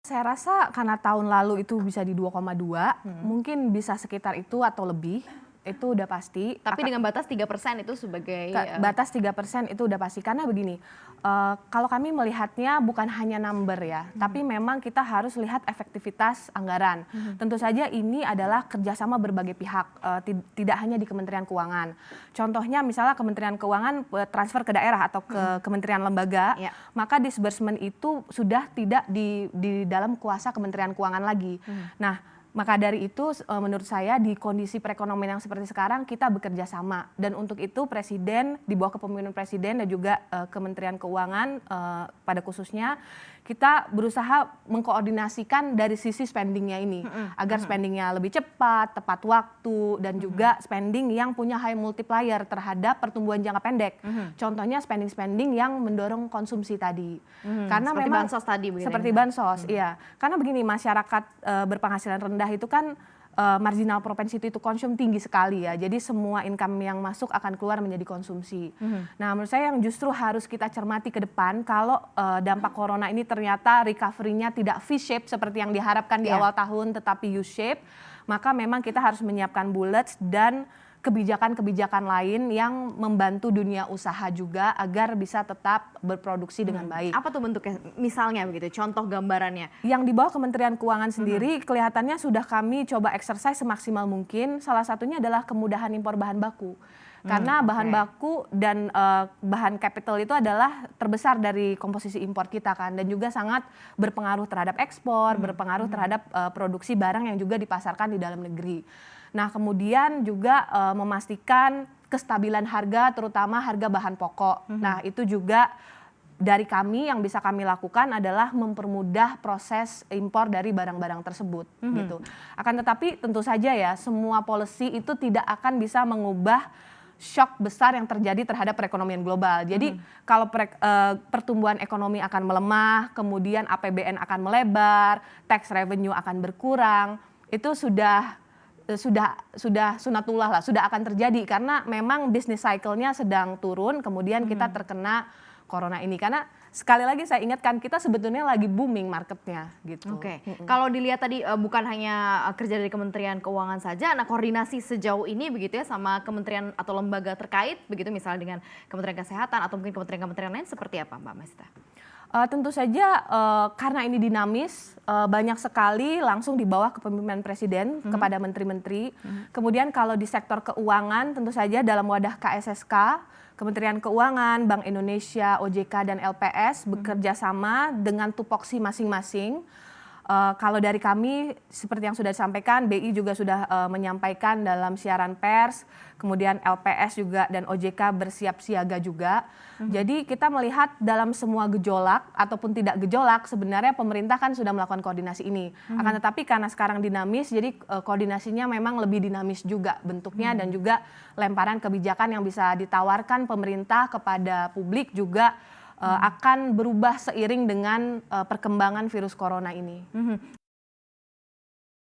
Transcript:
Saya rasa karena tahun lalu itu bisa di 2,2, mungkin bisa sekitar itu atau lebih, itu udah pasti. Tapi dengan batas 3% itu sebagai Batas 3% itu udah pasti. Karena begini, kalau kami melihatnya bukan hanya number ya, tapi memang kita harus lihat efektivitas anggaran. Tentu saja ini adalah kerjasama berbagai pihak, tidak hanya di Kementerian Keuangan. Contohnya misalnya Kementerian Keuangan transfer ke daerah atau ke kementerian lembaga, maka disbursement itu sudah tidak di dalam kuasa Kementerian Keuangan lagi. Nah, maka dari itu menurut saya di kondisi perekonomian yang seperti sekarang kita bekerja sama, dan untuk itu Presiden di bawah kepemimpinan Presiden dan juga Kementerian Keuangan pada khususnya kita berusaha mengkoordinasikan dari sisi spendingnya ini agar spendingnya lebih cepat, tepat waktu, dan juga spending yang punya high multiplier terhadap pertumbuhan jangka pendek. Contohnya spending yang mendorong konsumsi tadi. Karena seperti memang bansos tadi begitu. Seperti bansos, iya. Karena begini, masyarakat berpenghasilan rendah itu kan marginal propensity to consume tinggi sekali ya. Jadi semua income yang masuk akan keluar menjadi konsumsi. Nah, menurut saya yang justru harus kita cermati ke depan, kalau dampak corona ini ternyata recovery-nya tidak V-shape seperti yang diharapkan di awal tahun, tetapi U-shape, maka memang kita harus menyiapkan bullets dan kebijakan-kebijakan lain yang membantu dunia usaha juga agar bisa tetap berproduksi dengan baik. Apa tuh bentuknya? Misalnya begitu, contoh gambarannya. Yang di bawah Kementerian Keuangan sendiri kelihatannya sudah kami coba exercise semaksimal mungkin. Salah satunya adalah kemudahan impor bahan baku. Karena bahan baku dan bahan capital itu adalah terbesar dari komposisi impor kita kan, dan juga sangat berpengaruh terhadap ekspor, berpengaruh terhadap produksi barang yang juga dipasarkan di dalam negeri. Nah, kemudian juga memastikan kestabilan harga, terutama harga bahan pokok. Nah, itu juga dari kami yang bisa kami lakukan adalah mempermudah proses impor dari barang-barang tersebut gitu. Akan tetapi tentu saja ya, semua policy itu tidak akan bisa mengubah shock besar yang terjadi terhadap perekonomian global. Jadi kalau pertumbuhan ekonomi akan melemah, kemudian APBN akan melebar, tax revenue akan berkurang, itu sudah sunatullah lah, sudah akan terjadi karena memang bisnis cycle-nya sedang turun, kemudian kita terkena corona ini. Karena sekali lagi saya ingatkan, kita sebetulnya lagi booming marketnya gitu. Kalau dilihat tadi bukan hanya kerja dari Kementerian Keuangan saja, nah koordinasi sejauh ini begitu ya sama kementerian atau lembaga terkait begitu, misalnya dengan Kementerian Kesehatan atau mungkin kementerian-kementerian lain, seperti apa Mbak Mesta? Tentu saja karena ini dinamis, banyak sekali langsung di bawah kepemimpinan Presiden kepada menteri-menteri. Kemudian kalau di sektor keuangan tentu saja dalam wadah KSSK, Kementerian Keuangan, Bank Indonesia, OJK, dan LPS bekerja sama dengan tupoksi masing-masing. Kalau dari kami, seperti yang sudah disampaikan, BI juga sudah menyampaikan dalam siaran pers, kemudian LPS juga dan OJK bersiap siaga juga. Jadi kita melihat dalam semua gejolak ataupun tidak gejolak, sebenarnya pemerintah kan sudah melakukan koordinasi ini. Akan tetapi karena sekarang dinamis, jadi koordinasinya memang lebih dinamis juga bentuknya, dan juga lemparan kebijakan yang bisa ditawarkan pemerintah kepada publik juga akan berubah seiring dengan perkembangan virus corona ini.